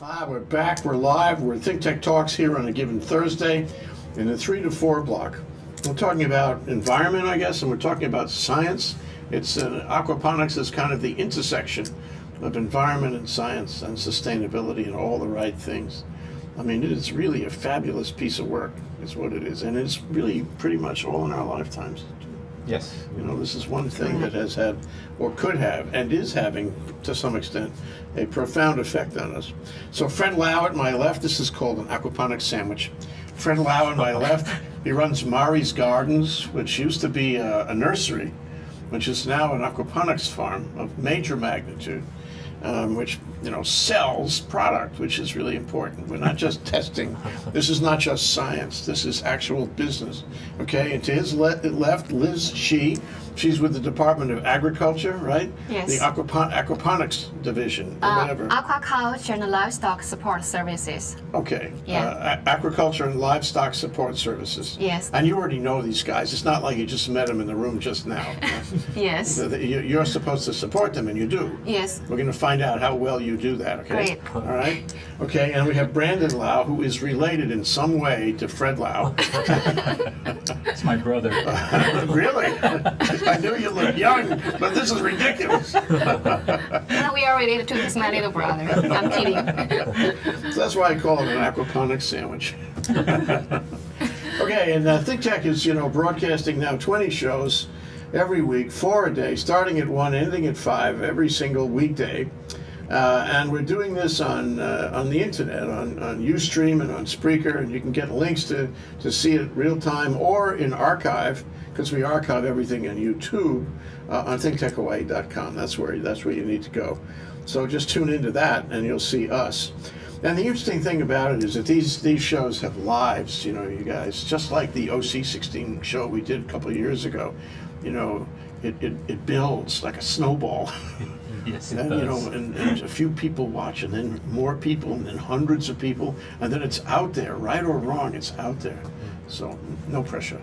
We're back, we're live, we're ThinkTech Talks here on a given Thursday in the 3 to 4 block. We're talking about environment, I guess, and we're talking about science. It's Aquaponics is kind of the intersection of environment and science and sustainability and all the right things. I mean, it's really a fabulous piece of work, is what it is, and it's really pretty much all in our lifetimes. Yes. You know, this is one thing that has had, or could have, and is having, to some extent, a profound effect on us. So Fred Lau at my left, this is called an aquaponics sandwich. Fred Lau at my left, he runs Mari's Gardens, which used to be a nursery, which is now an aquaponics farm of major magnitude, which, you know, sells product, which is really important. We're not just testing. This is not just science. This is actual business. Okay, and to his left, Liz she's with the Department of Agriculture, right? Yes. The Aquaponics division, or whatever. Aquaculture and livestock support services. Okay. Yeah. Agriculture and livestock support services. Yes. And you already know these guys. It's not like you just met them in the room just now. Yes. You're supposed to support them, and you do. Yes. We're going to find out how well you do that, okay? Great. All right? Okay, and we have Brendon Lau, who is related in some way to Fred Lau. It's my brother. Really? I knew you looked young, but this is ridiculous. And we are related to his my little brother. I'm kidding. So that's why I call it an aquaponics sandwich. Okay, and ThinkTech is, you know, broadcasting now 20 shows every week, 4 a day, starting at 1, ending at 5, every single weekday. And we're doing this on the internet, on Ustream and on Spreaker, and you can get links to see it real time or in archive, because we archive everything on YouTube on ThinkTechAway.com. That's where you need to go. So just tune into that, and you'll see us. And the interesting thing about it is that these shows have lives, you know, you guys, just like the OC16 show we did a couple of years ago. You know, it builds like a snowball. Yes, it And, does. you know, and a few people watch, and then more people, and then hundreds of people, and then it's out there, right or wrong, it's out there. So, no pressure.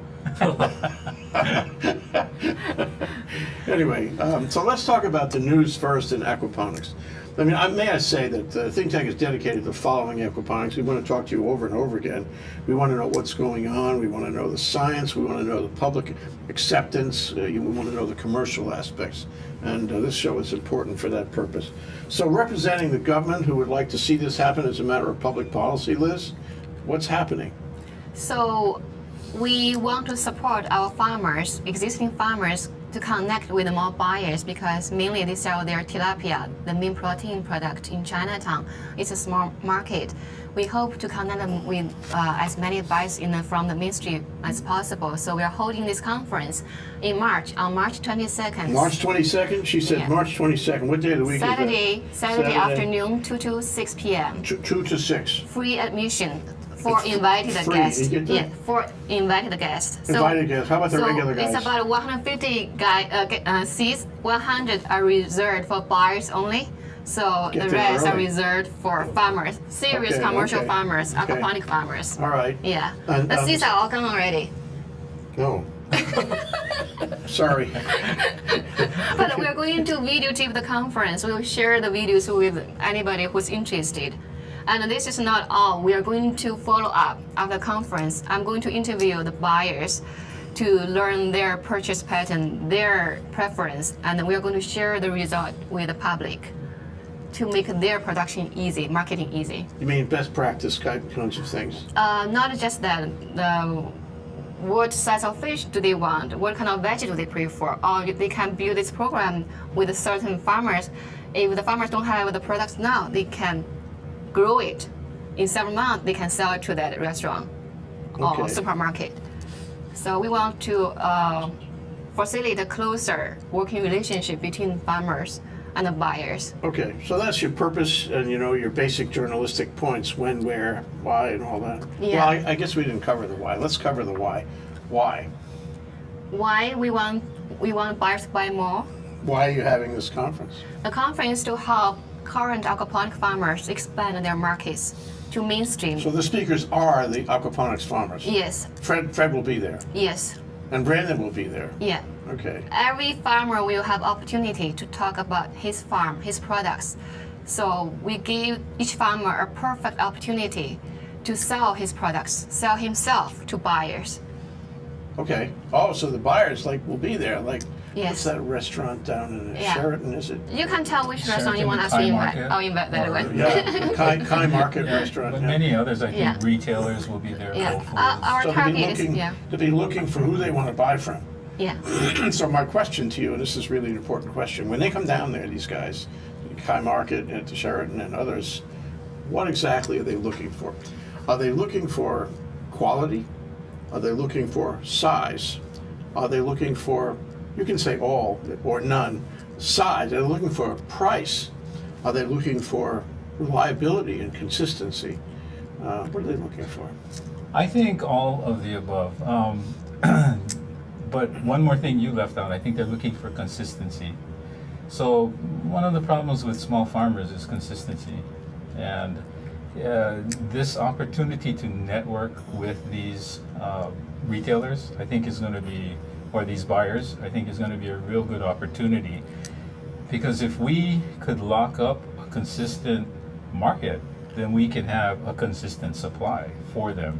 Anyway, so let's talk about the news first in aquaponics. I mean, may I say that ThinkTech is dedicated to following aquaponics. We want to talk to you over and over again. We want to know what's going on. We want to know the science. We want to know the public acceptance. We want to know the commercial aspects. And this show is important for that purpose. So representing the government who would like to see this happen as a matter of public policy, Liz, what's happening? So we want to support our farmers, existing farmers, to connect with more buyers, because mainly they sell their tilapia, the main protein product in Chinatown. It's a small market. We hope to connect them with as many buyers from the mainstream as possible. So we are holding this conference in March, on March 22nd. March 22nd? She said Yeah. March 22nd. What day of the week is Saturday Saturday. afternoon, 2 to 6 p.m. 2 to 6. Free admission for invited free. guests. You get that? Yeah, for invited guests. Invited guests. How about the regular guys? It's about 150 seats. 100 are reserved for buyers only. So Get the there rest are early. reserved for farmers, serious Okay, commercial okay, farmers, okay. aquaponic farmers. All right. Yeah, And, the seats are all gone already. No. Sorry. But we are going to videotape the conference. We will share the videos with anybody who's interested. And this is not all. We are going to follow up after the conference. I'm going to interview the buyers to learn their purchase pattern, their preference, and we are going to share the result with the public to make their production easy, marketing easy. You mean best practice kinds of things? Not just that. What size of fish do they want? What kind of veggie do they prefer? Or they can build this program with certain farmers. If the farmers don't have the products now, they can grow it. In several months, they can sell it to that restaurant Okay. or supermarket. So we want to facilitate a closer working relationship between farmers and the buyers. Okay, so that's your purpose and, you know, your basic journalistic points, when, where, why, and all that. Yeah. Well, I guess we didn't cover the why. Let's cover the why. Why? Why we want buyers to buy more? Why are you having this conference? The conference to help current aquaponic farmers expand their markets to mainstream. So the speakers are the aquaponics farmers. Yes, Fred will be there, yes, and Brendon will be there. yeah. Okay. Every farmer will have opportunity to talk about his farm, his products. So we give each farmer a perfect opportunity to sell his products, sell himself to buyers. Okay. Oh, so the buyers will be there. What's Yes. that restaurant down in Yeah. Sheraton? Is it? You can tell which restaurant you Sheraton, want us to Thai invite. Market, I'll invite that or- one. Yeah, Kai Market Yeah, restaurant. but yeah. many others, I think Yeah. retailers will be there. Yeah. Whole Foods. Our So target is to be looking for who they want to buy from. yeah. So my question to you, and this is really an important question, when they come down there, these guys, Kai Market and to Sheraton and others, what exactly are they looking for? Are they looking for quality? Are they looking for size? Are they looking for, you can say all or none, size? Are they looking for price? Are they looking for reliability and consistency? What are they looking for? I think all of the above. But one more thing you left out, I think they're looking for consistency. So one of the problems with small farmers is consistency. And this opportunity to network with these retailers, I think is going to be, or these buyers, I think is going to be a real good opportunity. Because if we could lock up a consistent market, then we can have a consistent supply for them.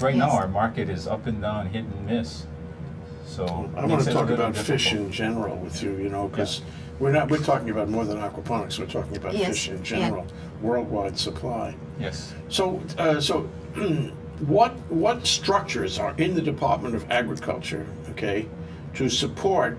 Right now, Yes. our market is up and down, hit and miss. So I it want makes to it a talk little about fish difficult. in general with you, because we're talking about more than aquaponics, we're talking about Yes, fish in yeah. general, worldwide supply. Yes. So, what structures are in the Department of Agriculture, okay, to support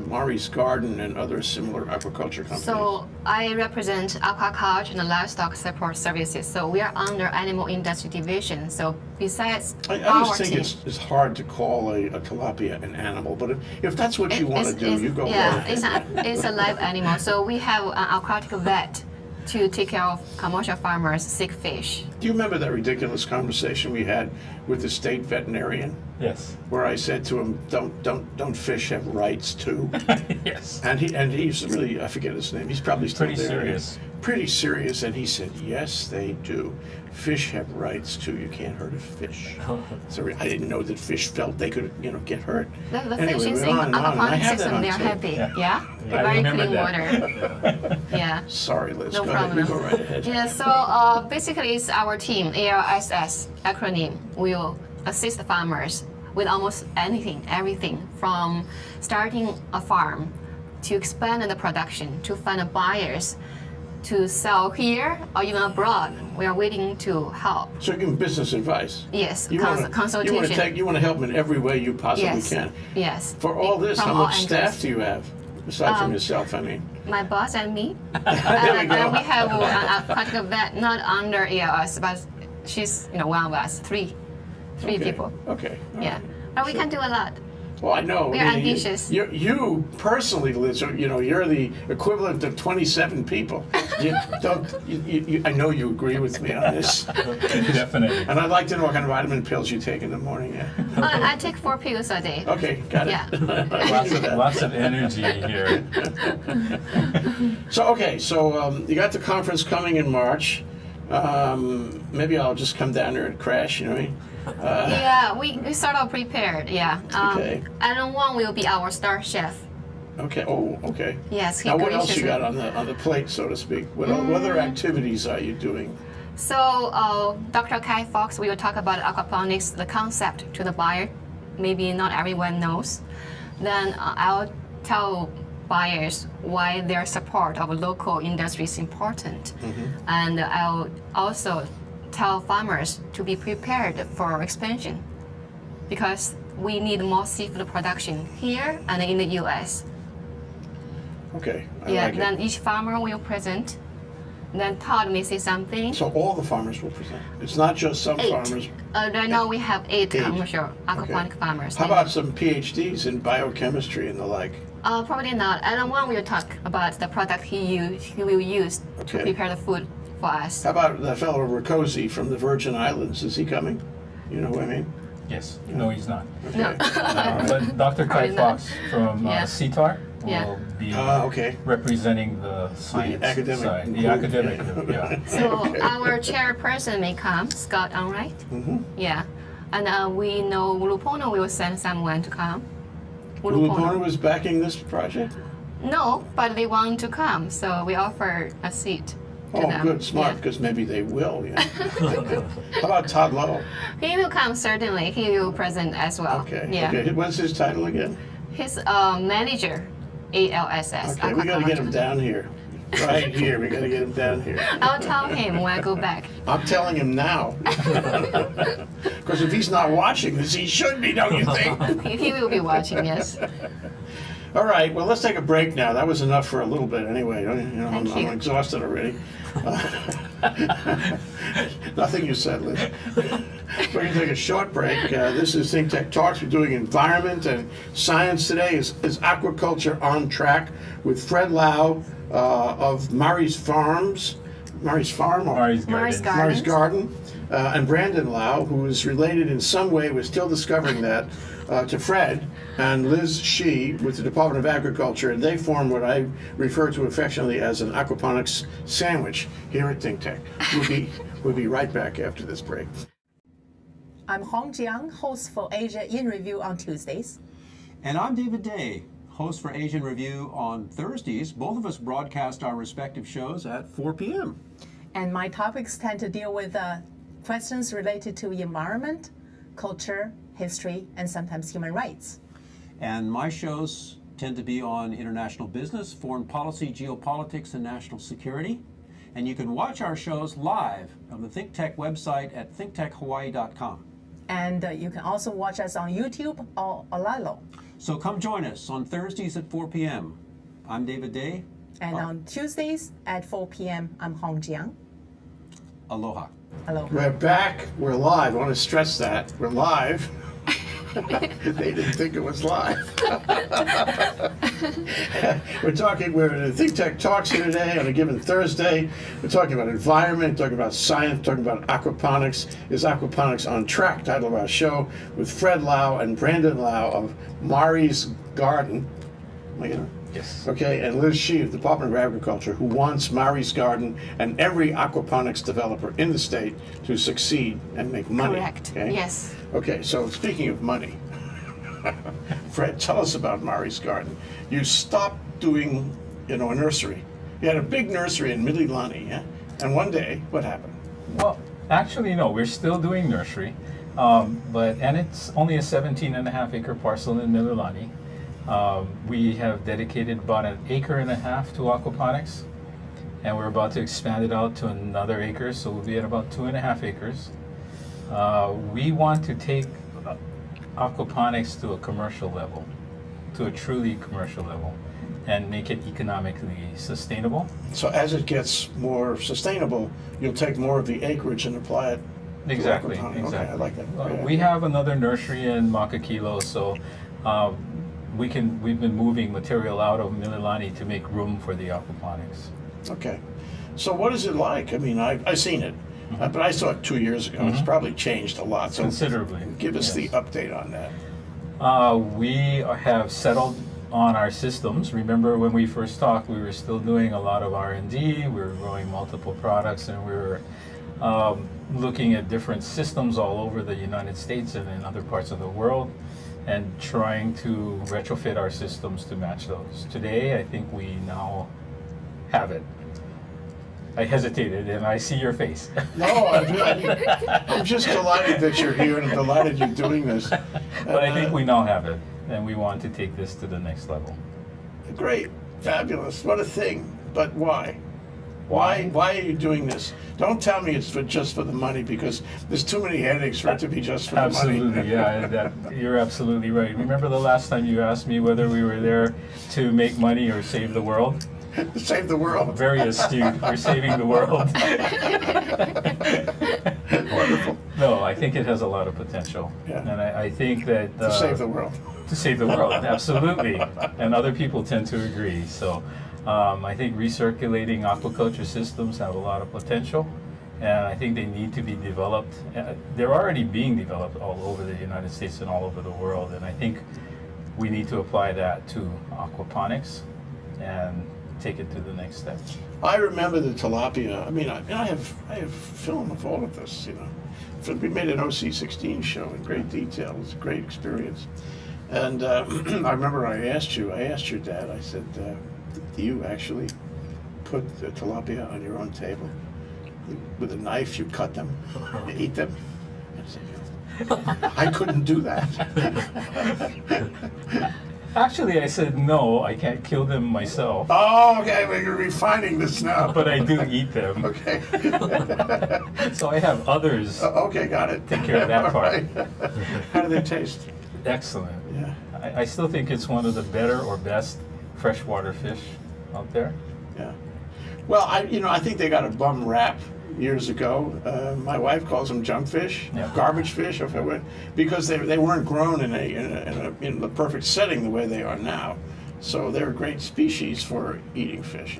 Maury's Garden and other similar aquaculture companies? So I represent aquaculture and livestock support services. So we are under animal industry division. So besides I our just think team, it's hard to call a tilapia an animal, but if that's what you want to do, you go yeah, right it's a live animal. So we have an aquatic vet to take care of commercial farmers' sick fish. Do you remember that ridiculous conversation we had with the state veterinarian, Yes. where I said to him, "Don't fish have rights too?" Yes. And he's really, I forget his name. He's probably still Pretty there. serious. Pretty serious, and he said, "Yes, they do. Fish have rights too. You can't hurt a fish." So I didn't know that fish felt they could, get hurt. The Anyway, fish is we're in on and on, and I aquaponics have that system. on They're tape. happy. Yeah. Yeah, I very remember clean that. water. Yeah. Sorry, Liz. No go ahead. You problem. go right ahead. Yeah, so basically it's our team, ALSS acronym, will assist farmers with almost everything from starting a farm to expand the production, to find buyers, to sell here or even abroad. We are waiting to help. So you give them business advice. Yes, You want to consultation. you want to help them in every way you possibly Yes. can. Yes. For all this, From how all much angles. staff do you have aside from yourself? I mean, My boss and me. There we go. And we have a practical vet not under ALS, but she's one of us, three okay. people. Okay. all Yeah, right. but we can do a lot. Well, I know. We are ambitious. You personally, Liz, you're the equivalent of 27 people. I know you agree with me on this. Definitely. And I'd like to know what kind of vitamin pills you take in the morning. Yeah. I take 4 pills a day. Okay, got it. Yeah. Lots of energy here. So you got the conference coming in March. Maybe I'll just come down there and crash. You know what I mean? Yeah, we sort of prepared. Yeah. Okay. Alan Wong will be our star chef. Okay. Oh, okay. Yes, he Now, what else graciously. you got on the plate, so to speak? What other activities are you doing? So Dr. Kai Fox will talk about aquaponics, the concept to the buyer. Maybe not everyone knows. Then I'll tell buyers why their support of local industry is important. And I'll also tell farmers to be prepared for expansion because we need more seafood production here and in the US. Okay. I Yeah, like then it. each farmer will present. Then Todd may say something. So all the farmers will present. It's not just some 8. farmers. Right now we have 8 8. commercial aquaponic farmers. How about some PhDs in biochemistry and the like? Probably not. Alan Wong will talk about the product he will use to Okay. prepare the food for us. How about that fellow Ricosi from the Virgin Islands? Is he coming? You know who I mean? Yes. No, he's not. No. But Dr. Kai Probably not. Fox from Yeah. CTAR will Yeah. be Okay. representing the science academic side. group, The academic yeah. group, yeah. So Okay. our chairperson may come, Scott Unright. Yeah. And we know Lupono will send someone to come. Ulupona was backing this project? No, but they want to come, so we offer a seat. to Oh, them. good, smart, Yeah. because maybe they will. Yeah. How about Todd Lowe? He will come certainly. He will present as well. Okay. Yeah. Okay. What's his title again? His manager, ALSS. Okay, we got to get him Aquaponics. down here. Right here. We got to get him down here. I'll tell him when I go back. I'm telling him now. Because if he's not watching this, he should be, don't you think? He will be watching. Yes. All right, well, let's take a break now. That was enough for a little bit anyway. You know, Thank you. I'm exhausted already. Nothing you said, Liz. We're going to take a short break. This is ThinkTech Talks. We're doing environment and science today. Is aquaculture on track with Fred Lau of Murray's Farms. Murray's Farm? Or Mari's Mari's Garden. Garden. Murray's Garden. And Brendon Lau, who is related in some way, we're still discovering that, to Fred and Liz Shee with the Department of Agriculture, and they form what I refer to affectionately as an aquaponics sandwich here at ThinkTech. We'll be right back after this break. I'm Hong Jiang, host for Asia in Review on Tuesdays. And I'm David Day, host for Asian Review on Thursdays. Both of us broadcast our respective shows at 4 p.m. And my topics tend to deal with questions related to environment, culture, history, and sometimes human rights. And my shows tend to be on international business, foreign policy, geopolitics, and national security. And you can watch our shows live on the ThinkTech website at thinktechhawaii.com. And you can also watch us on YouTube or Olalo. So come join us on Thursdays at 4 p.m. I'm David Day. And on Tuesdays at 4 p.m., I'm Hong Jiang. Aloha. Hello. We're back. We're live. I want to stress that. We're live. They didn't think it was live. We're in ThinkTech Talks here today on a given Thursday. We're talking about environment, talking about science, talking about aquaponics. Is aquaponics on track? Title of our show with Fred Lau and Brendon Lau of Murray's Garden. Am I getting it? Yes. Okay, and Liz Shee of the Department of Agriculture, who wants Murray's Garden and every aquaponics developer in the state to succeed and make money. Correct. Okay? Yes. Okay, so speaking of money, Fred, tell us about Murray's Garden. You stopped doing, a nursery. You had a big nursery in Mililani, yeah? And one day, what happened? Well, actually, no, we're still doing nursery, and it's only a 17.5-acre parcel in Mililani. We have dedicated about 1.5 acres to aquaponics, and we're about to expand it out to another acre, so we'll be at about 2.5 acres. We want to take aquaponics to a commercial level, to a truly commercial level, and make it economically sustainable. So as it gets more sustainable, you'll take more of the acreage and apply it to Exactly, aquaponics. exactly. Okay, I like that. Yeah. We have another nursery in Makakilo, so we've been moving material out of Mililani to make room for the aquaponics. Okay. So what is it like? I mean, I've seen it, but I saw it 2 years ago. It's probably changed a lot. So Considerably. give us the yes. update on that. We have settled on our systems. Remember when we first talked, we were still doing a lot of R&D, we were growing multiple products, and we were looking at different systems all over the United States and in other parts of the world, and trying to retrofit our systems to match those. Today, I think we now have it. I hesitated, and I see your face. No, I'm just delighted that you're here, and I'm delighted you're doing this. But I think we now have it, and we want to take this to the next level. Great, fabulous, what a thing. But why? Why are you doing this? Don't tell me it's just for the money, because there's too many headaches for it to be just for the money. Absolutely, yeah, you're absolutely right. Remember the last time you asked me whether we were there to make money or save the world? Save the world. Very astute. We're saving the world. Wonderful. No, I think it has a lot of potential, Yeah. and I think that To save the world. to save the world, absolutely. And other people tend to agree. So I think recirculating aquaculture systems have a lot of potential, and I think they need to be developed. They're already being developed all over the United States and all over the world, and I think we need to apply that to aquaponics and take it to the next step. I remember the tilapia. I mean, I have film of all of this, So we made an OC16 show in great detail. It was a great experience. And I remember I asked your dad, I said, do you actually put the tilapia on your own table? With a knife, you cut them, you eat them. I couldn't do that. Actually, I said no, I can't kill them myself, Oh, okay, we're refining this now. but I do eat them. Okay. So I have others. Okay, got it. Take care of that All part. right. How do they taste? Excellent. Yeah. I still think it's one of the better or best freshwater fish out there. Yeah. Well, I think they got a bum rap years ago. My wife calls them junk fish, Yeah. garbage fish, because they weren't grown in the perfect setting the way they are now. So they're a great species for eating fish.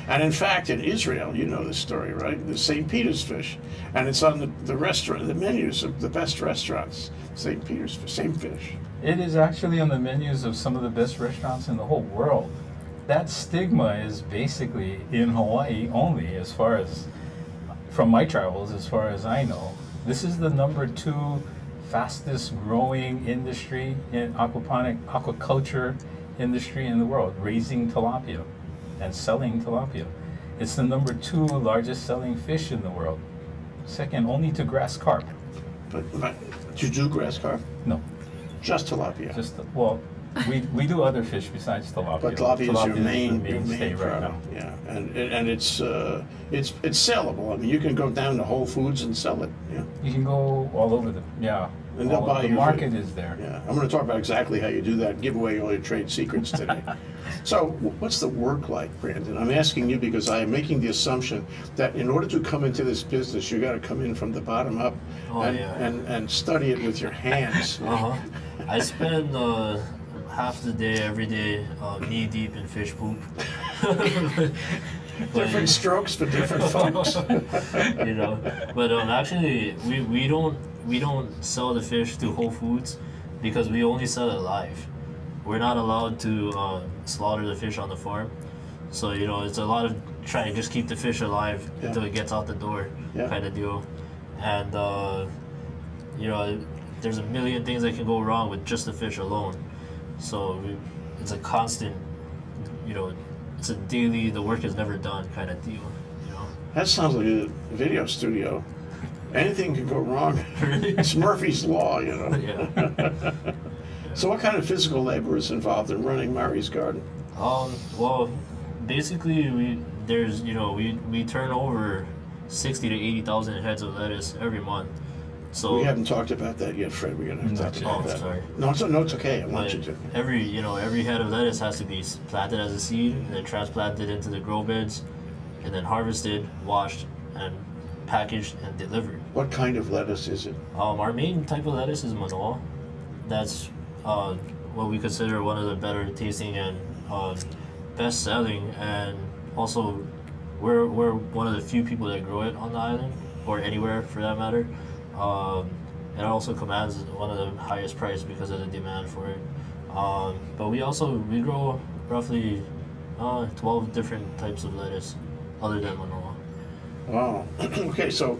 And in fact, in Israel, you know this story, right? The St. Peter's fish, and it's on the restaurant, the menus of the best restaurants. St. Peter's, same fish. It is actually on the menus of some of the best restaurants in the whole world. That stigma is basically in Hawaii only, as far as, from my travels, as far as I know. This is the #2 fastest growing industry in aquaculture industry in the world, raising tilapia and selling tilapia. It's the #2 largest selling fish in the world, second only to grass carp. But do you do grass carp? No, Just tilapia. just, well, we do other fish besides tilapia. But tilapia is your the main mainstay right now. product. Yeah, and it's sellable. I mean, you can go down to Whole Foods and sell it. Yeah, You can go all over the, yeah. And they'll buy The your market food. is there. yeah. I'm going to talk about exactly how you do that. And give away all your trade secrets today. So, what's the work like, Brandon? I'm asking you because I am making the assumption that in order to come into this business, you got to come in from the bottom up Oh, and, yeah. and study it with your hands. Uh-huh. I spend half the day, every day, knee deep in fish poop. Different strokes for different folks. You know, but actually, we don't sell the fish to Whole Foods because we only sell it live. We're not allowed to slaughter the fish on the farm, so you know it's a lot of trying to just keep the fish alive Yeah. until it gets out the door, Yeah. kind of deal. And you know, there's a million things that can go wrong with just the fish alone. So it's a constant, you know, it's a daily, the work is never done kind of deal, you know. That sounds like a video studio. Anything can go wrong. It's Murphy's Law, you know. Yeah. So what kind of physical labor is involved in running Murray's Garden? Well, basically we turn over 60 to 80,000 heads of lettuce every month. So We haven't talked about that yet, Fred. We're going to have to talk Oh, about that. sorry. No, it's okay. I want But you to. every head of lettuce has to be planted as a seed and then transplanted into the grow beds and then harvested, washed, and packaged and delivered. What kind of lettuce is it? Our main type of lettuce is manoa. That's what we consider one of the better tasting and best selling, and also we're one of the few people that grow it on the island or anywhere for that matter. It also commands one of the highest price because of the demand for it. But we grow roughly 12 different types of lettuce other than manoa. Wow. Okay, so,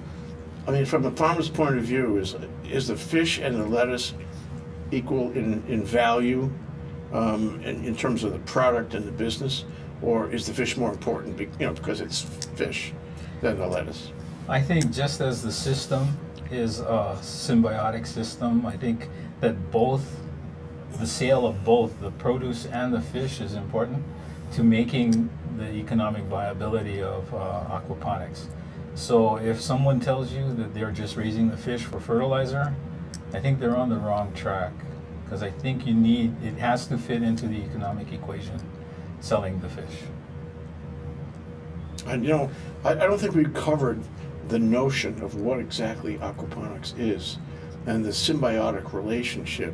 I mean, from the farmer's point of view, is the fish and the lettuce equal in value in terms of the product and the business? Or is the fish more important, because it's fish, than the lettuce? I think just as the system is a symbiotic system, I think that the sale of both the produce and the fish is important to making the economic viability of aquaponics. So if someone tells you that they're just raising the fish for fertilizer, I think they're on the wrong track, because I think it has to fit into the economic equation, selling the fish. And I don't think we've covered the notion of what exactly aquaponics is and the symbiotic relationship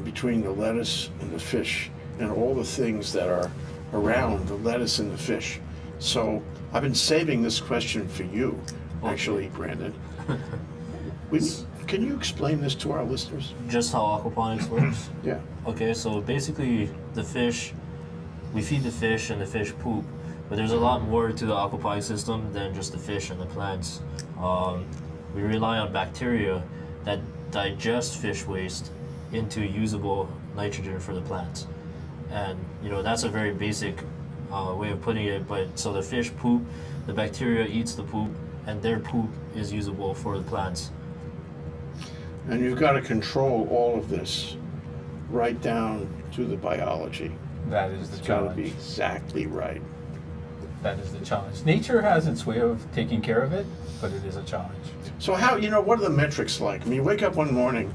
between the lettuce and the fish and all the things that are around the lettuce and the fish. So I've been saving this question for you, actually, Brandon. Can you explain this to our listeners? Just how aquaponics works? Yeah. Okay, so basically the fish, we feed the fish and the fish poop, but there's a lot more to the aquaponics system than just the fish and the plants. We rely on bacteria that digest fish waste into usable nitrogen for the plants. And that's a very basic way of putting it, but so the fish poop, the bacteria eats the poop, and their poop is usable for the plants. And you've got to control all of this right down to the biology. That is the It's got to challenge. be exactly right. That is the challenge. Nature has its way of taking care of it, but it is a challenge. So how, what are the metrics like? I mean, you wake up one morning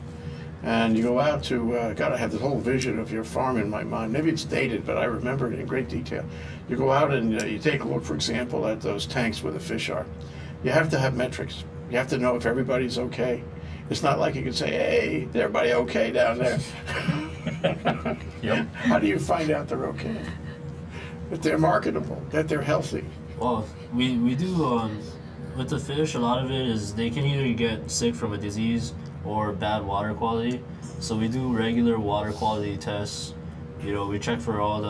and you go out to, God, I have this whole vision of your farm in my mind. Maybe it's dated, but I remember it in great detail. You go out and you take a look, for example, at those tanks where the fish are. You have to have metrics. You have to know if everybody's okay. It's not like you can say, hey, is everybody okay down there? Yep. How do you find out they're okay? That they're marketable, that they're healthy. Well, we do with the fish. A lot of it is they can either get sick from a disease or bad water quality. So we do regular water quality tests. We check for all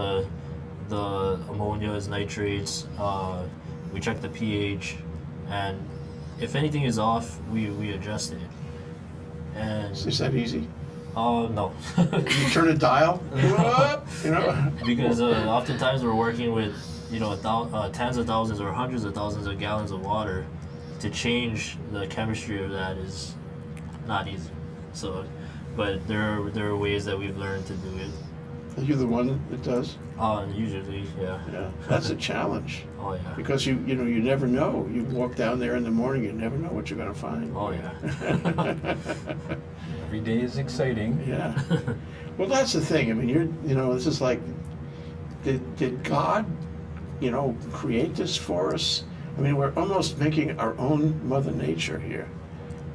the ammonias, nitrates. We check the pH, and if anything is off, we adjust it. And Is that easy? no, You turn a dial, whoop, because oftentimes we're working with tens of thousands or hundreds of thousands of gallons of water. To change the chemistry of that is not easy. So, but there are ways that we've learned to do it. Are you the one that does? Usually, yeah. Yeah, that's a challenge Oh yeah. because you never know. You walk down there in the morning, you never know what you're going to find. Oh yeah. Every day is exciting. Yeah. Well, that's the thing. I mean, this is like, did God, create this for us? I mean, we're almost making our own Mother Nature here.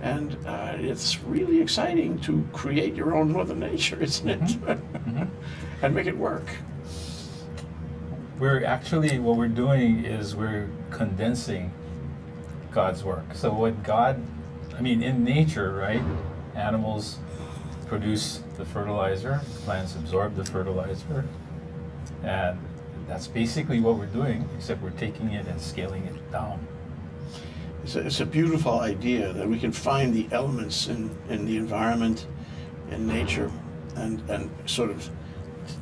And it's really exciting to create your own Mother Nature, isn't it? Mm-hmm. And make it work. What we're doing is we're condensing God's work. So in nature, right? Animals produce the fertilizer, plants absorb the fertilizer, and that's basically what we're doing, except we're taking it and scaling it down. It's a beautiful idea that we can find the elements in the environment, in nature, and sort of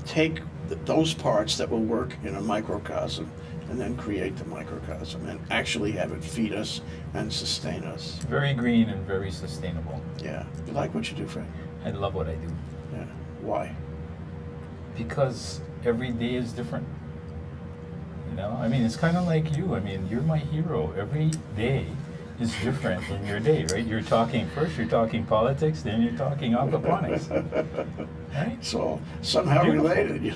take those parts that will work in a microcosm and then create the microcosm and actually have it feed us and sustain us. Very green and very sustainable. Yeah. You like what you do, Frank? I love what I do Yeah. Why? because every day is different. It's kind of like you. You're my hero. Every day is different in your day, right? You're talking politics, then you're talking aquaponics, right? So somehow Beautiful. related,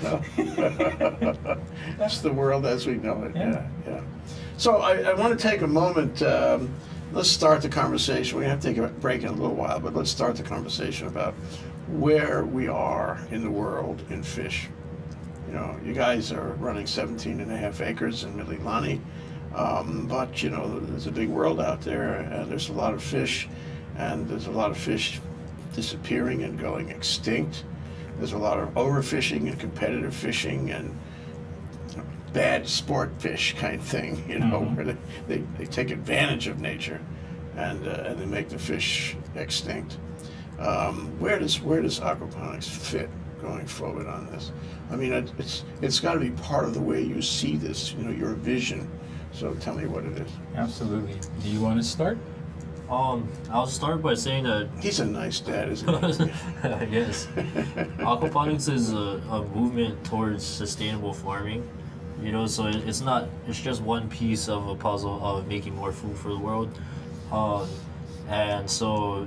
That's the world as we know it. Yeah. Yeah. So I want to take a moment. Let's start the conversation. We have to take a break in a little while, but let's start the conversation about where we are in the world in fish. You guys are running 17.5 acres in Mililani, but there's a big world out there, and there's a lot of fish, and there's a lot of fish disappearing and going extinct. There's a lot of overfishing and competitive fishing and bad sport fish kind of thing, where they take advantage of nature and they make the fish extinct. Where does aquaponics fit going forward on this? It's got to be part of the way you see this, your vision. So tell me what it is. Absolutely. Do you want to start? I'll start by saying that He's a nice dad, isn't he? yes, aquaponics is a movement towards sustainable farming. So it's just one piece of a puzzle of making more food for the world. And so,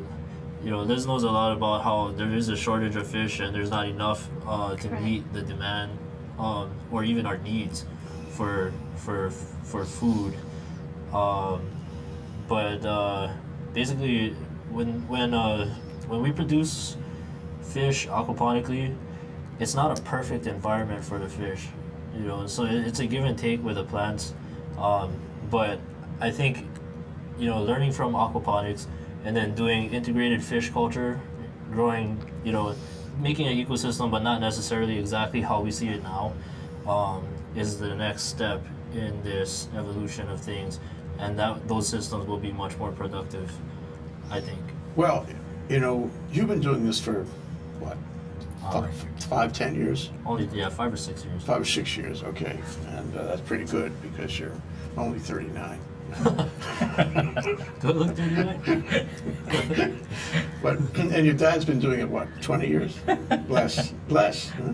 Liz knows a lot about how there is a shortage of fish and there's not enough to meet the demand or even our needs for food. But basically, when we produce fish aquaponically, it's not a perfect environment for the fish. So it's a give and take with the plants. But I think, learning from aquaponics and then doing integrated fish culture, growing, making an ecosystem, but not necessarily exactly how we see it now, is the next step in this evolution of things. And those systems will be much more productive, I think. Well, you've been doing this for, what, 5, 10 years? Only 5 or 6 years. 5 or 6 years, okay. And that's pretty good because you're only 39. Good look, 39. But, and your dad's been doing it, what, 20 years? Less, huh?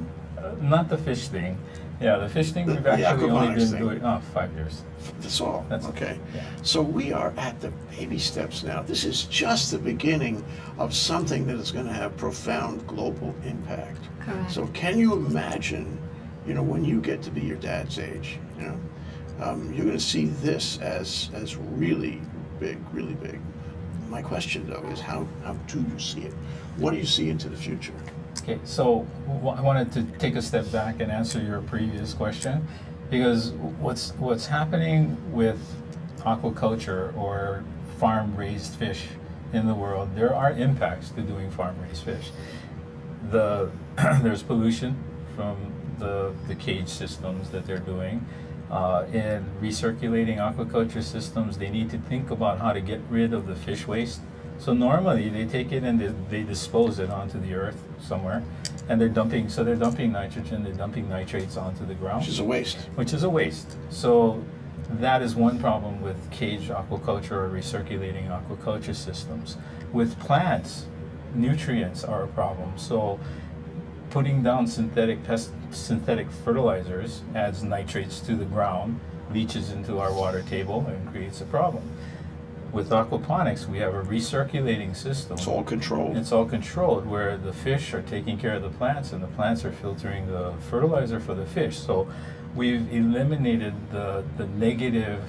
Not the fish thing. Yeah, the fish thing we've The actually only aquaponics been thing. doing 5 years. That's all. That's okay. yeah. So we are at the baby steps now. This is just the beginning of something that is going to have profound global impact. Correct. So can you imagine, when you get to be your dad's age, you're going to see this as really big, really big. My question though is how do you see it? What do you see into the future? Okay, so I wanted to take a step back and answer your previous question, because what's happening with aquaculture or farm-raised fish in the world, there are impacts to doing farm-raised fish. There's pollution from the cage systems that they're doing. In recirculating aquaculture systems, they need to think about how to get rid of the fish waste. So normally they take it and they dispose it onto the earth somewhere, and they're dumping nitrogen, they're dumping nitrates onto the ground. Which is a waste. Which is a waste. So that is one problem with cage aquaculture or recirculating aquaculture systems. With plants, nutrients are a problem. So putting down synthetic fertilizers adds nitrates to the ground, leaches into our water table, and creates a problem. With aquaponics, we have a recirculating system. It's all controlled. It's all controlled, where the fish are taking care of the plants and the plants are filtering the fertilizer for the fish. So we've eliminated the negative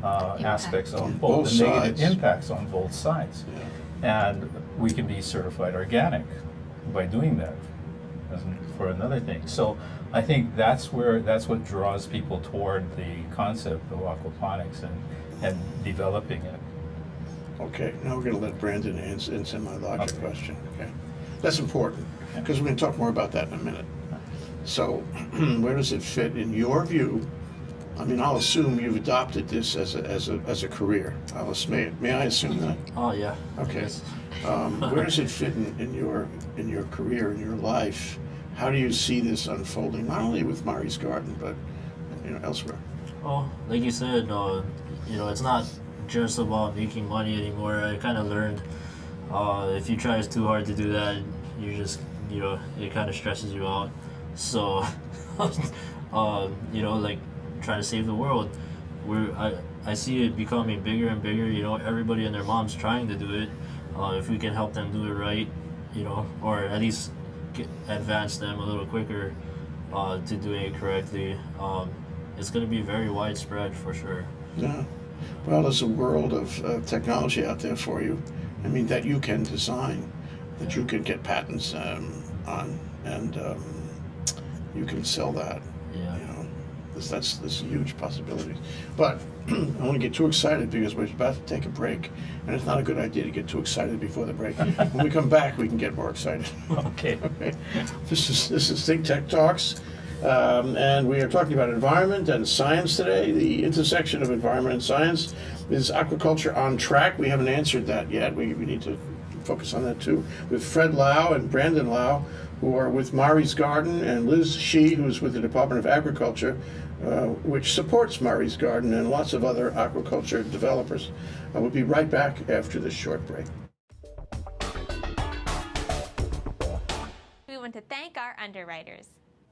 aspects on both the negative sides. impacts on both sides. Yeah. And we can be certified organic by doing that, for another thing. So I think that's what draws people toward the concept of aquaponics and developing it. Okay, now we're going to let Brendon answer my larger question. Okay, that's important because we're going to talk more about that in a minute. So, where does it fit in your view? I mean, I'll assume you've adopted this as a career. May I assume that? Oh yeah. Okay. Yes. Where does it fit in your career, in your life? How do you see this unfolding? Not only with Mari's Garden, but elsewhere. Oh, like you said, it's not just about making money anymore. I kind of learned if you try too hard to do that, you just it kind of stresses you out. So, like trying to save the world, I see it becoming bigger and bigger. Everybody and their mom's trying to do it. If we can help them do it right, or at least advance them a little quicker to doing it correctly, it's going to be very widespread for sure. Yeah. Well, there's a world of technology out there for you. I mean, that you can design, that you can get patents on, and you can sell that. Yeah. There's huge possibilities. But I don't want to get too excited because we're about to take a break, and it's not a good idea to get too excited before the break. When we come back, we can get more excited. Okay. Okay. This is ThinkTech Talks. And we are talking about environment and science today. The intersection of environment and science. Is aquaculture on track? We haven't answered that yet. We need to focus on that too. With Fred Lau and Brendon Lau, who are with Mari's Garden, and Liz Shee, who's with the Department of Agriculture, which supports Mari's Garden and lots of other aquaculture developers. We'll be right back after this short break. We want to thank our underwriters.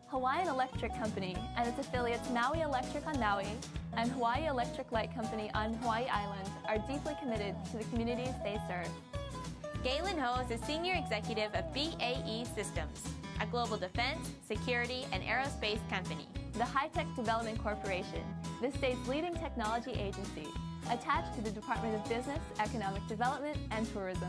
Hawaiian Electric Company and its affiliates Maui Electric on Maui and Hawaii Electric Light Company on Hawaii Island are deeply committed to the communities they serve. Galen Ho is a senior executive of BAE Systems, a global defense, security, and aerospace company. The High-Tech Development Corporation, the state's leading technology agency, attached to the Department of Business, Economic Development, and Tourism.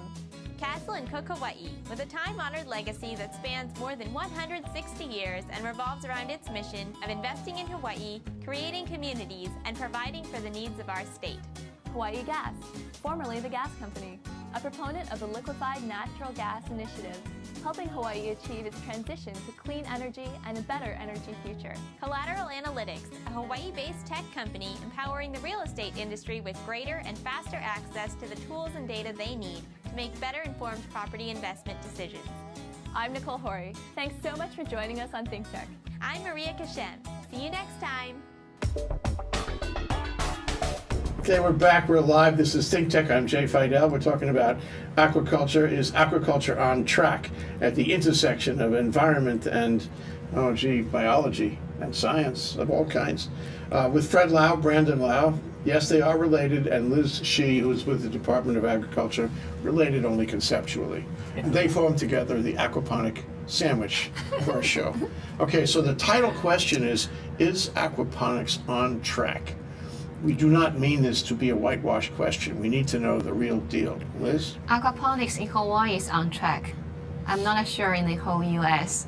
Castle and Cook Hawaii, with a time-honored legacy that spans more than 160 years and revolves around its mission of investing in Hawaii, creating communities, and providing for the needs of our state. Hawaii Gas, formerly the Gas Company, a proponent of the Liquefied Natural Gas Initiative, helping Hawaii achieve its transition to clean energy and a better energy future. Collateral Analytics, a Hawaii-based tech company empowering the real estate industry with greater and faster access to the tools and data they need to make better informed property investment decisions. I'm Nicole Horry. Thanks so much for joining us on ThinkTech. I'm Maria Kashem. See you next time. Okay, we're back. We're live. This is ThinkTech. I'm Jay Fidell. We're talking about aquaculture. Is aquaculture on track at the intersection of environment and, biology and science of all kinds? With Fred Lau, Brendon Lau. Yes, they are related, and Liz Shee, who's with the Department of Agriculture, related only conceptually. And they formed together the aquaponic sandwich for our show. Okay, so the title question is aquaponics on track? We do not mean this to be a whitewash question. We need to know the real deal. Liz? Aquaponics in Hawaii is on track. I'm not sure in the whole US.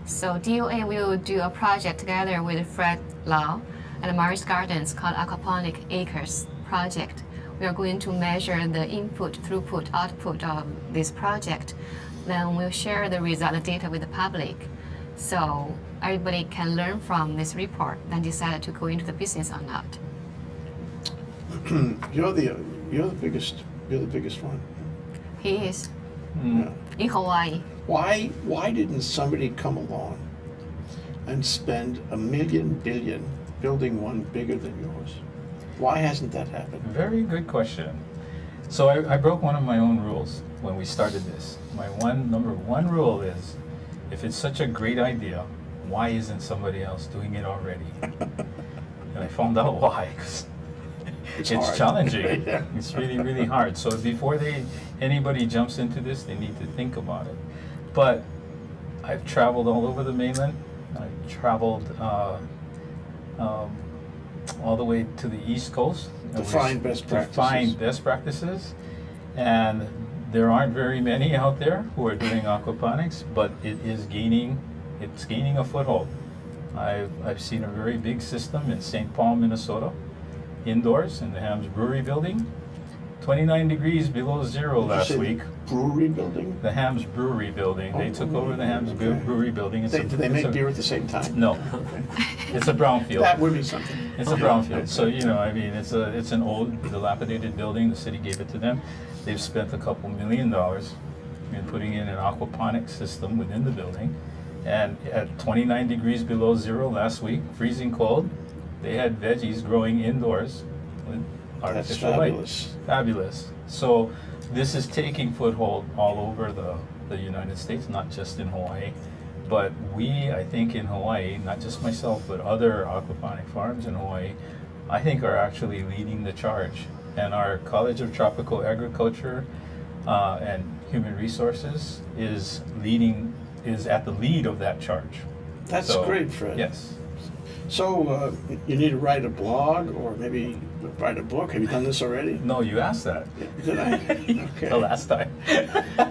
So DOA will do a project together with Fred Lau and Maris Gardens called Aquaponic Acres Project. We are going to measure the input, throughput, output of this project. Then we'll share the result, the data with the public. So everybody can learn from this report and decide to go into the business or not. You're the biggest one. He is Yeah. in Hawaii. Why didn't somebody come along and spend $1 billion building one bigger than yours? Why hasn't that happened? Very good question. So I broke one of my own rules when we started this. My number one rule is, if it's such a great idea, why isn't somebody else doing it already? And I found out why, because it's hard. challenging. Yeah. It's really, really hard. So before anybody jumps into this, they need to think about it. But I've traveled all over the mainland. I've traveled all the way to the East Coast. To find best practices. And there aren't very many out there who are doing aquaponics, but it's gaining a foothold. I've seen a very big system in St. Paul, Minnesota, indoors in the Hams Brewery building. 29 degrees below zero last week. Brewery building? The Hams Brewery building. They took over the Hams Brewery building. Do they make beer at the same time? No. It's a brownfield. That would be something. It's a brownfield. So, it's an old, dilapidated building. The city gave it to them. They've spent a couple $1 million in putting in an aquaponics system within the building. And at 29 degrees below zero last week, freezing cold, they had veggies growing indoors with artificial light. Fabulous. So this is taking foothold all over the United States, not just in Hawaii. But I think in Hawaii, not just myself, but other aquaponic farms in Hawaii, I think are actually leading the charge. And our College of Tropical Agriculture and Human Resources is at the lead of that charge. That's great, Fred. Yes. So you need to write a blog or maybe write a book. Have you done this already? No, you asked that. Did I? Okay. The last time.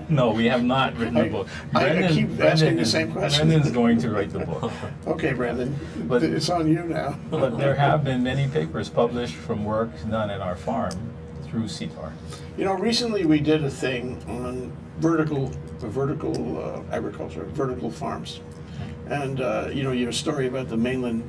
No, we have not written a book. I keep asking the same question. Brendan's going to write the book. Okay, Brendon, But- it's on you now. But there have been many papers published from work done at our farm through CTAR. Recently we did a thing on vertical agriculture, vertical farms. And, your story about the mainland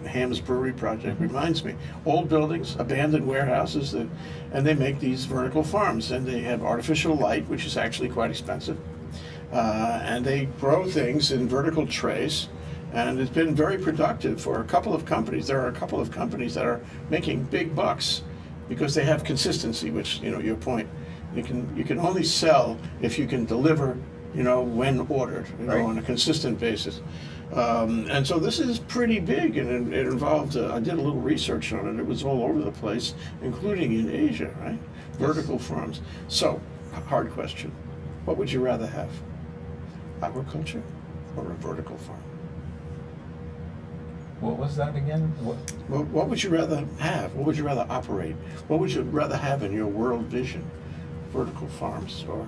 Hams Brewery project reminds me. Old buildings, abandoned warehouses, and they make these vertical farms. And they have artificial light, which is actually quite expensive. And they grow things in vertical trays. And it's been very productive for a couple of companies. There are a couple of companies that are making big bucks because they have consistency, which, your point. You can only sell if you can deliver, when ordered, Right. on a consistent basis. And so this is pretty big, and it involved, I did a little research on it. It was all over the place, including in Asia, right? Vertical farms. So, hard question. What would you rather have? Agriculture or a vertical farm? What was that again? What would you rather have? What would you rather operate? What would you rather have in your world vision? Vertical farms or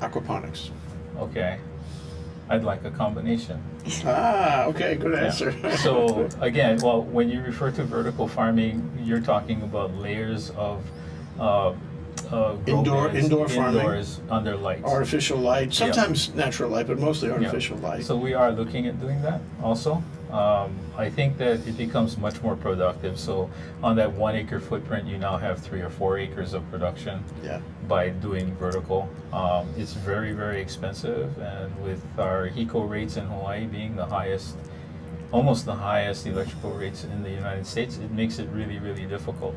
aquaponics? Okay. I'd like a combination. Okay, good answer. Yeah. So again, when you refer to vertical farming, you're talking about layers of grow beds, indoor farming. indoors under lights. Artificial light, sometimes natural light, but mostly artificial light. So we are looking at doing that also. I think that it becomes much more productive. So on that 1 acre footprint, you now have 3 or 4 acres of production Yeah. by doing vertical. It's very, very expensive, and with our HECO rates in Hawaii being the highest, almost the highest electrical rates in the United States, it makes it really, really difficult.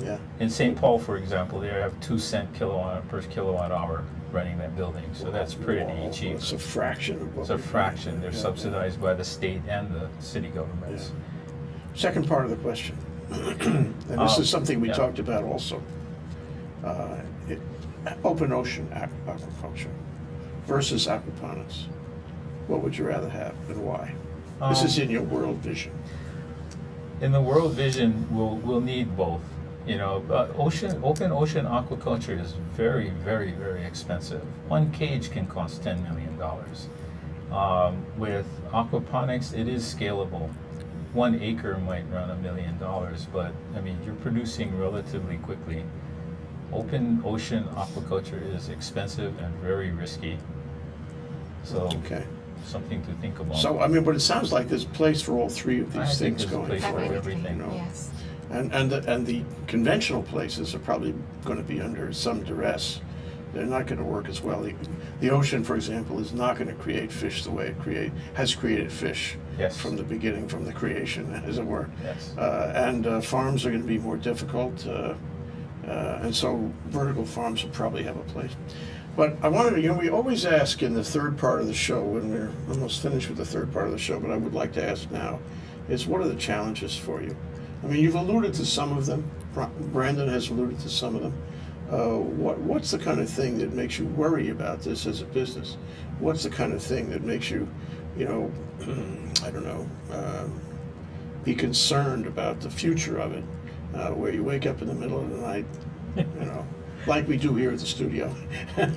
Yeah. In St. Paul, for example, they have 2 cent per kilowatt hour running that building, so that's pretty Whoa, cheap. It's a fraction of what It's a we pay. fraction. They're Yeah, subsidized by the state and the city governments. yeah. Second part of the question, and this is something we yeah. talked about also. It, open ocean aquaculture versus aquaponics. What would you rather have and why? This is in your world vision. In the world vision, we'll need both. You know, open ocean aquaculture is very, very, very expensive. 1 cage can cost $10 million. With aquaponics, it is scalable. 1 acre might run $1 million, but I mean, you're producing relatively quickly. Open ocean aquaculture is expensive and very risky. So, Okay. something to think about. So, I mean, but it sounds like there's a place for all three of I these think things there's a going place for forward. everything. You know? Yes. And the conventional places are probably going to be under some duress. They're not going to work as well. The ocean, for example, is not going to create fish the way it has created fish Yes. from the beginning, from the creation, as it were. Yes. And farms are going to be more difficult, and so vertical farms will probably have a place. But I wanted to, we always ask in the third part of the show, when we're almost finished with the third part of the show, but I would like to ask now, is what are the challenges for you? I mean, you've alluded to some of them. Brandon has alluded to some of them. What's the kind of thing that makes you worry about this as a business? What's the kind of thing that makes you, I don't know, be concerned about the future of it, where you wake up in the middle of the night, like we do here at the studio, and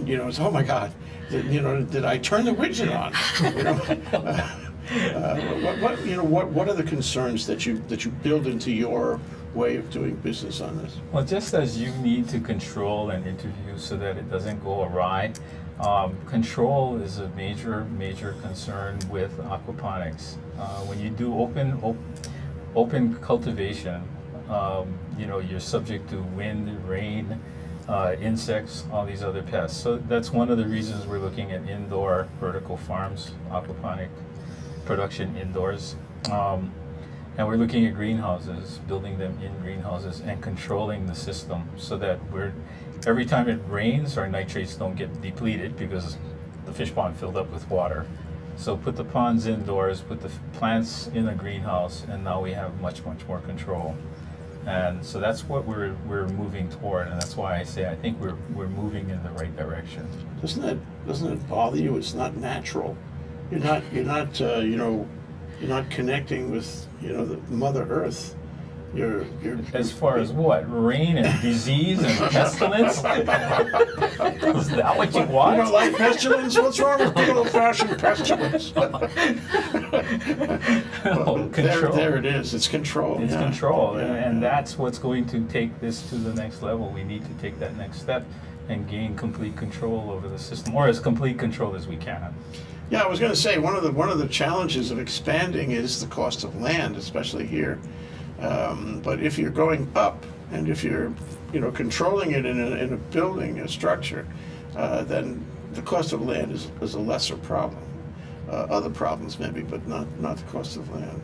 it's, oh my God, did I turn the widget on? What are the concerns that you build into your way of doing business on this? Well, just as you need to control an interview so that it doesn't go awry, control is a major concern with aquaponics. When you do open cultivation, you're subject to wind, rain, insects, all these other pests. So that's one of the reasons we're looking at indoor vertical farms, aquaponic production indoors. And we're looking at greenhouses, building them in greenhouses and controlling the system so that every time it rains, our nitrates don't get depleted because the fish pond filled up with water. So put the ponds indoors, put the plants in a greenhouse, and now we have much more control. And so that's what we're moving toward, and that's why I say I think we're moving in the right direction. Doesn't it bother you? It's not natural. You're not connecting with the Mother Earth. You're As far as what? Rain and disease and pestilence? Is that what you want? You don't like pestilence? What's wrong with good old-fashioned pestilence? Control. There it is. It's control. It's yeah. control, Yeah, and yeah. that's what's going to take this to the next level. We need to take that next step and gain complete control over the system, or as complete control as we can. Yeah, I was going to say one of the challenges of expanding is the cost of land, especially here. But if you're going up and if you're controlling it in a building, a structure, then the cost of land is a lesser problem. Other problems maybe, but not the cost of land.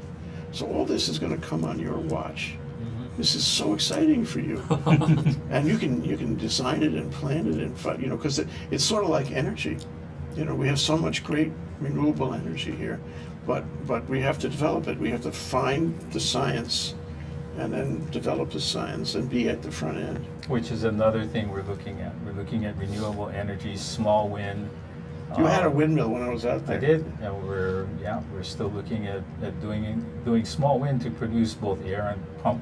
So all this is going to come on your watch. This is so exciting for you, and you can design it and plan it and because it's sort of like energy. We have so much great renewable energy here, but we have to develop it. We have to find the science, and then develop the science and be at the front end. Which is another thing we're looking at. We're looking at renewable energy, small wind. You had a windmill when I was out there. I did, and we're still looking at doing small wind to produce both air and pump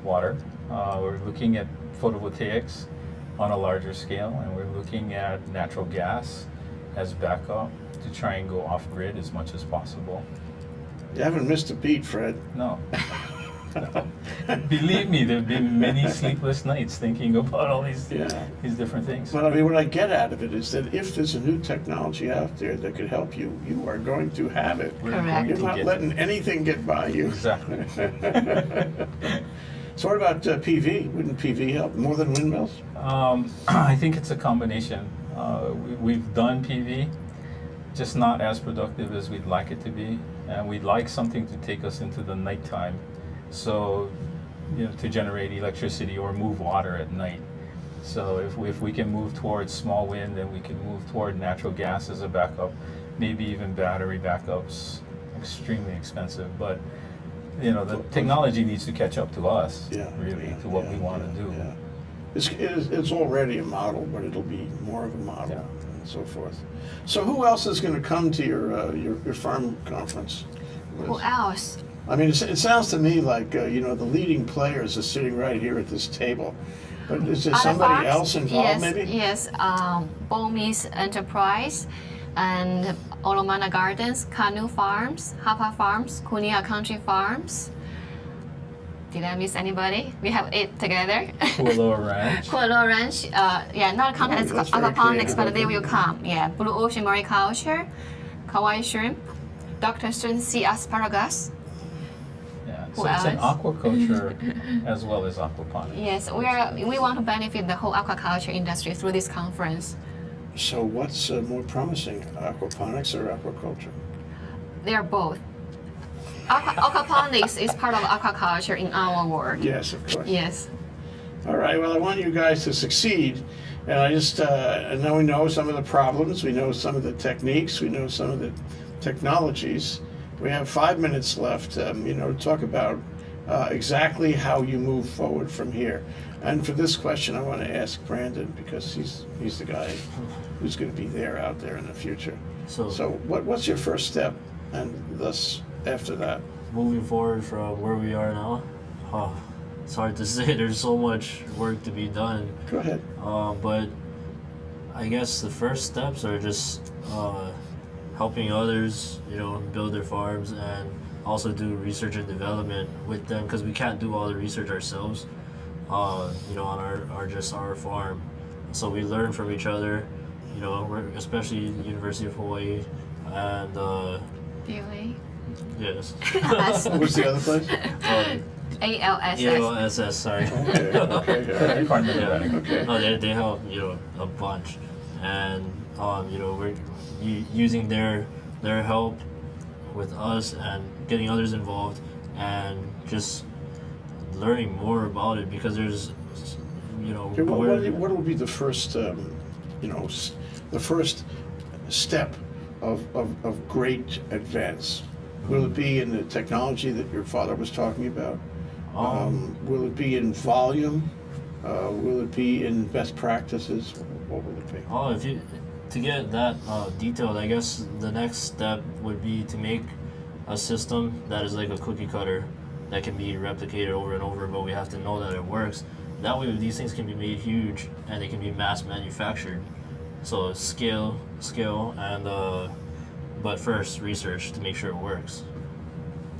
water. We're looking at photovoltaics on a larger scale, and we're looking at natural gas as backup to try and go off grid as much as possible. You haven't missed a beat, Fred. No. Believe me, there have been many sleepless nights thinking about all these different things. But I mean, what I get out of it is that if there's a new technology out there that could help you, you are going to have it. We're Correct. going You're to not get letting anything get by you. Exactly. So what about PV? Wouldn't PV help more than windmills? I think it's a combination. We've done PV, just not as productive as we'd like it to be, and we'd like something to take us into the nighttime, so to generate electricity or move water at night. So if we can move towards small wind, then we can move toward natural gas as a backup, maybe even battery backups. Extremely expensive, but the technology needs to catch up to us, to what we want to do. Yeah. It's already a model, but it'll be more of a model and so forth. So who else is going to come to your farm conference? Who else? I mean, it sounds to me like the leading players are sitting right here at this table. But is there Other somebody farms? else involved, maybe? Yes, Bomis Enterprise and Olomana Gardens, Kanu Farms, Hapa Farms, Kunia Country Farms. Did I miss anybody? We have 8 together. Kualoa Ranch. Kualoa Ranch, not counted as That's very aquaponics, creative, but they isn't will it? come. Yeah, Blue Ocean Mariculture, Kauai Shrimp, Dr. Stern Sea Asparagus. Yeah, Who so it's an else? aquaculture as well as aquaponics. Yes, we want to benefit the whole aquaculture industry through this conference. So what's more promising, aquaponics or aquaculture? They are both. Aquaponics is part of aquaculture in our world. Yes, of course. Yes. All right, well, I want you guys to succeed. And I just, now we know some of the problems, we know some of the techniques, we know some of the technologies. We have 5 minutes left, to talk about exactly how you move forward from here. And for this question, I want to ask Brendon, because he's the guy who's going to be out there in the future. So What's your first step, and thus after that? moving forward from where we are now, it's hard to say. There's so much work to be done. Go ahead. But I guess the first steps are just helping others, build their farms, and also do research and development with them, because we can't do all the research ourselves, on our farm. So we learn from each other, especially the University of Hawaii, and DOA. yes, What's the other place? ALSS. ALSS, sorry. Okay. Department of Yeah. Ag. Okay. No, they help a bunch, and we're using their help with us and getting others involved, and just learning more about it, because there's Okay, what will be the first, the first step of great advance? Will it be in the technology that your father was talking about? Will it be in volume? Will it be in best practices? What will it be? To get that detailed, I guess the next step would be to make a system that is like a cookie cutter that can be replicated over and over, but we have to know that it works. That way these things can be made huge and they can be mass manufactured. So scale, and but first research to make sure it works.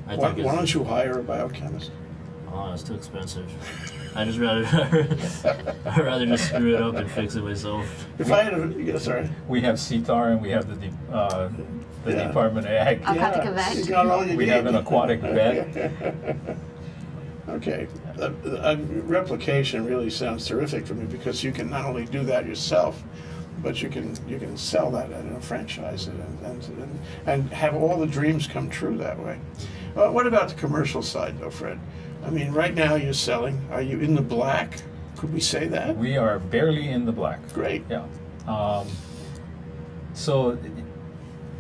Why don't you hire a biochemist? It's too expensive. I'd rather just screw it up and fix it myself. If I had sorry. We have CTAR and we have the Department of Ag. Aquatic vet. You got all you We need. have an aquatic vet. Okay. Replication really sounds terrific for me, because you can not only do that yourself, but you can sell that and franchise it and have all the dreams come true that way. What about the commercial side, though, Fred? I mean, right now you're selling. Are you in the black? Could we say that? We are barely in the black. Great. Yeah. So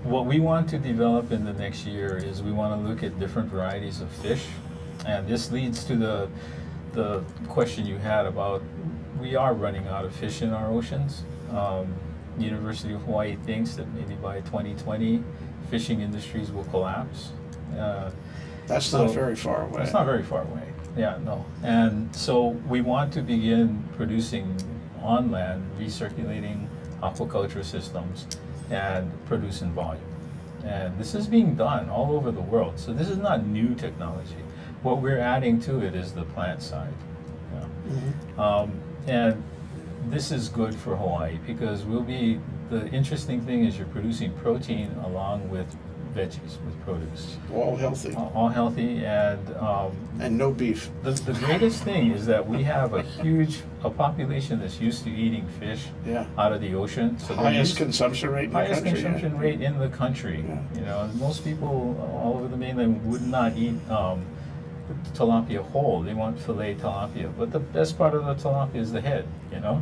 what we want to develop in the next year is we want to look at different varieties of fish, and this leads to the question you had about we are running out of fish in our oceans. University of Hawaii thinks that maybe by 2020 fishing industries will collapse. That's not very far away. It's not very far away. Yeah, no. And so we want to begin producing on land, recirculating aquaculture systems and produce in volume. And this is being done all over the world. So this is not new technology. what we're adding to it is the plant side. And this is good for Hawaii because the interesting thing is you're producing protein along with veggies, with produce. All healthy. All healthy, And no beef. the greatest thing is that we have a population that's used to eating fish Yeah. out of the ocean. So they're Highest used- consumption rate in the highest country. consumption rate in the country. Yeah. You know, most people all over the mainland would not eat tilapia whole. They want fillet tilapia, but the best part of the tilapia is the head. You know,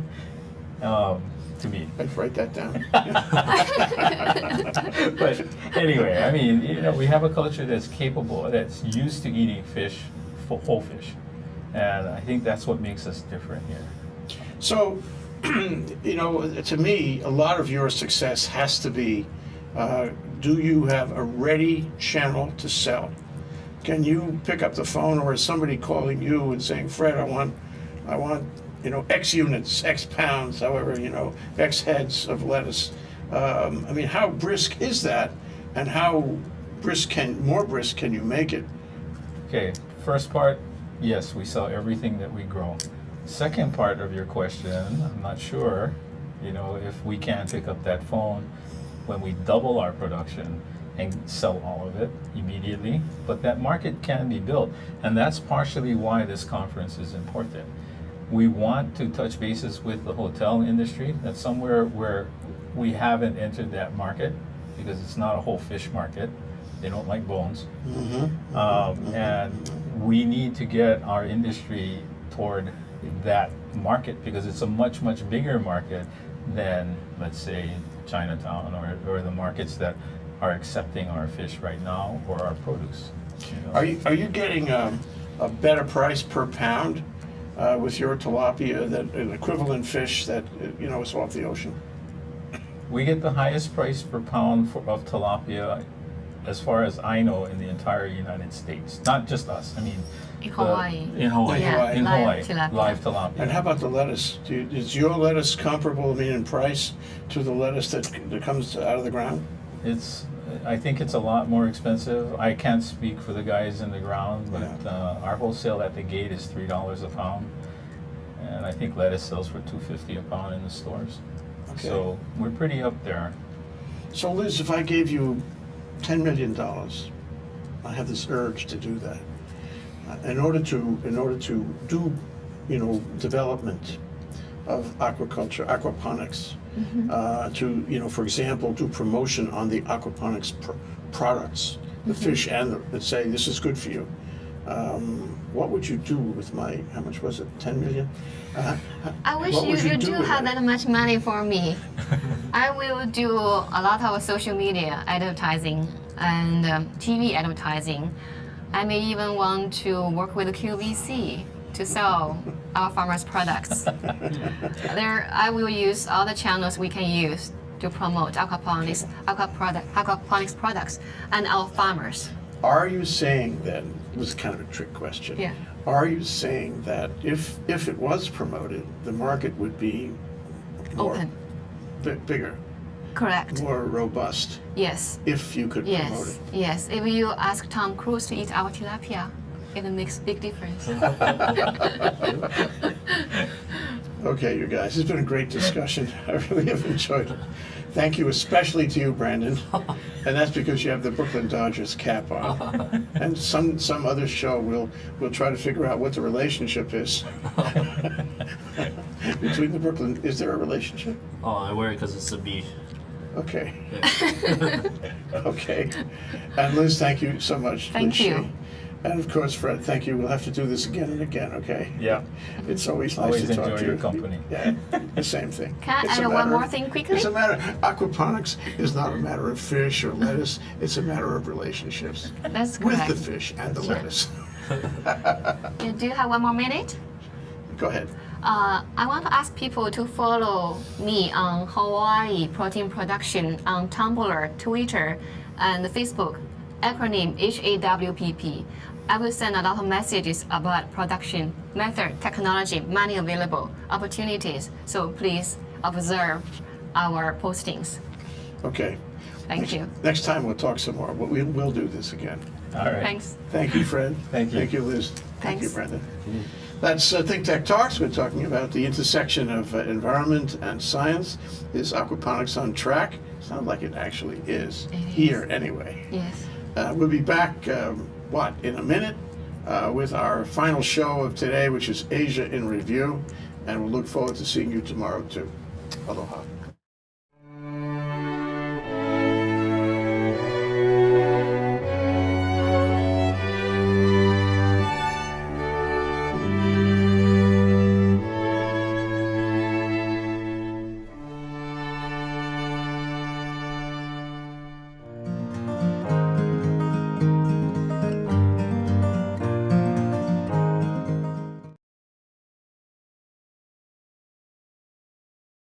to me. I'd write that down. But anyway, I mean, you know, we have a culture that's capable, that's used to eating fish, whole fish, and I think that's what makes us different here. So, you know, to me, a lot of your success has to be, do you have a ready channel to sell? Can you pick up the phone, or is somebody calling you and saying, Fred, I want, you know, X units, X pounds, however, you know, X heads of lettuce. I mean, how brisk is that, and how more brisk can you make it? Okay, first part, yes, we sell everything that we grow. Second part of your question, I'm not sure, you know, if we can pick up that phone when we double our production and sell all of it immediately, but that market can be built, and that's partially why this conference is important. We want to touch bases with the hotel industry. That's somewhere where we haven't entered that market because it's not a whole fish market. They don't like bones. And we need to get our industry toward that market because it's a much, much bigger market than, let's say, Chinatown or the markets that are accepting our fish right now or our produce. You know? Are you getting a better price per pound with your tilapia, that an equivalent fish that, you know, is off the ocean? We get the highest price per pound of tilapia, as far as I know, in the entire United States. Not just us. I mean, In Hawaii. In Hawaii. Yeah, In live Hawaii. tilapia. Live tilapia. And how about the lettuce? Is your lettuce comparable, I mean, in price to the lettuce that comes out of the ground? I think it's a lot more expensive. I can't speak for the guys in the ground, but our wholesale at the gate is $3 a pound, and I think lettuce sells for $2.50 a pound in the stores. Okay. So we're pretty up there. So Liz, if I gave you $10 million, I have this urge to do that. In order to do, you know, development of aquaculture, aquaponics, to, you know, for example, do promotion on the aquaponics products, the fish and let's say this is good for you. What would you do with my, how much was it, 10 million? I wish What would you you do do with have it? that much money for me. I will do a lot of social media advertising and TV advertising. I may even want to work with QVC to sell our farmers' products. I will use all the channels we can use to promote aquaponics products and our farmers. Are you saying then, it was kind of a trick question. Yeah. Are you saying that if it was promoted, the market would be more Open. Bigger, Correct. more robust, Yes. if you could promote Yes. it? Yes. If you ask Tom Cruise to eat our tilapia, it makes big difference. Okay, you guys, it's been a great discussion. I really have enjoyed it. Thank you, especially to you, Brandon. And that's because you have the Brooklyn Dodgers cap on. And some other show we'll try to figure out what the relationship is between the Brooklyn. Is there a relationship? Oh, I wear it because it's a bee. Okay. Okay. And Liz, thank you so much. Thank Liz you. Shea. And of course, Fred, thank you. We'll have to do this again and again, okay? Yeah. It's always nice Always to talk enjoy to your you. company. Yeah, the same thing. Can I It's a add one matter more of- thing quickly? It's a matter, aquaponics is not a matter of fish or lettuce, it's a matter of relationships That's with correct. the fish and the lettuce. Do you have one more minute? Go ahead. I want to ask people to follow me on Hawaii Protein Production on Tumblr, Twitter, and Facebook. Acronym HAWPP. I will send a lot of messages about production, method, technology, money available, opportunities. So please observe our postings. Okay. Thank you. Next time we'll talk some more, but we will do this again. All right. Thanks. Thank you, Fred. Thank you. Thank you, Liz. Thank you, Thanks. Brendon. That's ThinkTech Talks. We're talking about the intersection of environment and science. Is aquaponics on track? Sounds like it actually is. It Here, is. anyway. Yes. We'll be back, in a minute with our final show of today, which is Asia in Review. And we'll look forward to seeing you tomorrow, too. Aloha.